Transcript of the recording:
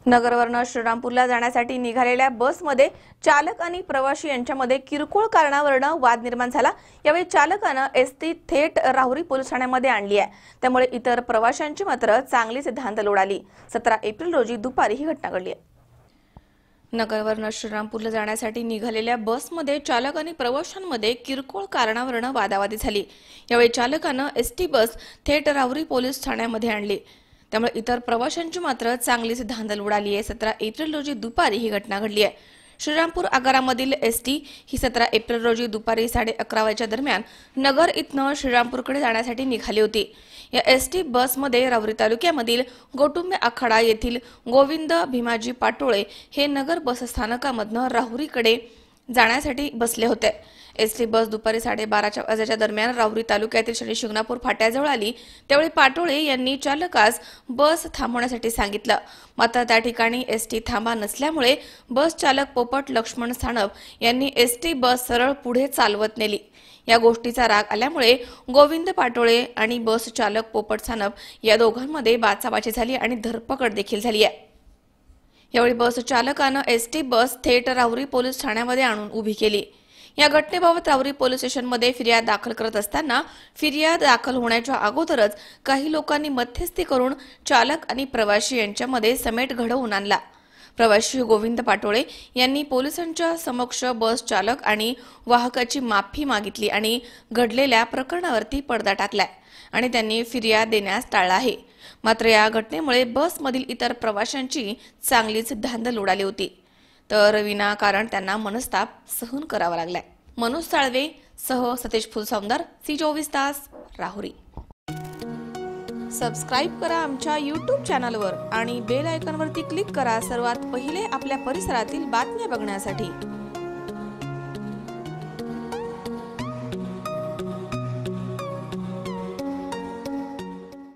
नगरवरून श्रीरामपूरला जाण्यासाठी निघालेल्या बसमध्ये चालक आणि प्रवासी यांच्यामध्ये किरकोळ कारणावरून वाद निर्माण झाला। यावेळी चालकाने एसटी थेट राहुरी पोलीस ठाण्यामध्ये आणली आहे। त्यामुळे इतर प्रवाशांची मात्र चांगलीच धांदल उडाली। 17 एप्रिल रोजी दुपारी ही घटना घडली आहे। नगरवरून श्रीरामपूरला जाण्यासाठी निघालेल्या बसमध्ये चालक आणि प्रवाशांमध्ये किरकोळ कारणावरून वादावादी झाली। यावेळी चालकाने एसटी बस थेट राहुरी पोलीस ठाण्यामध्ये आणली। त्यामुळे इतर प्रवाशांची मात्र चांगलीच धांदल उडाली आहे। 17 एप्रिल रोजी दुपारी ही घटना घडली आहे। श्रीरामपूर आगारामधील एसटी ही 17 एप्रिल रोजी दुपारी 11:30 वाजेच्या दरम्यान नगर इथनं श्रीरामपूरकडे जाण्यासाठी निघाली होती। या एसटी बसमध्ये राहुरी तालुक्यामधील गोटुंबे आखाडा येथील गोविंद भीमाजी पाटोळे हे नगर बस स्थानकामधनं राहुरीकडे जाण्यासाठी बसले होते। एसटी बस दुपारी 12:30 वाजेच्या दरम्यान राहुरी तालुक्यातील शनी शिंगणापूर फाट्याजवळ आली। त्यावेळी पाटोळे यांनी चालकास बस थांबवण्यासाठी सांगितलं। मात्र त्या ठिकाणी एसटी थांबा नसल्यामुळे बस चालक पोपट लक्ष्मण सानप यांनी एसटी बस सरळ पुढे चालवत नेली। या गोष्टीचा राग आल्यामुळे गोविंद पाटोळे आणि बस चालक पोपट सानप या दोघांमध्ये बाचाबाची झाली आणि धरपकड देखील झाली आहे। यावेळी बस चालकाने एसटी बस थेट राहुरी पोलीस ठाण्यामध्ये आणून उभी केली। या घटनेबाबत राहुरी पोलीस स्टेशनमध्ये फिर्याद दाखल करत असताना फिर्याद दाखल होण्याच्या अगोदरच काही लोकांनी मध्यस्थी करून चालक आणि प्रवासी यांच्यामध्ये समेट घडवून आणला। प्रवासी गोविंद पाटोळे यांनी पोलिसांच्या समक्ष बस चालक आणि वाहकाची माफी मागितली आणि घडलेल्या प्रकरणावरती पडदा टाकलाय आणि त्यांनी फिर्याद देण्यास टाळला आहे। मात्र या घटनेमुळे बसमधील इतर प्रवाशांची चांगलीच धांदल उडाली होती, तर विनाकारण त्यांना मनस्ताप सहन करावा लागलाय। मनोज साळवे सह सतेज फुलसौंदर, C24 तास, राहुरी। सबस्क्राइब करा आमच्या YouTube चॅनलवर आणि बेल आयकॉनवरती क्लिक करा सर्वात पहिले आपल्या परिसरातील बातम्या बघण्यासाठी।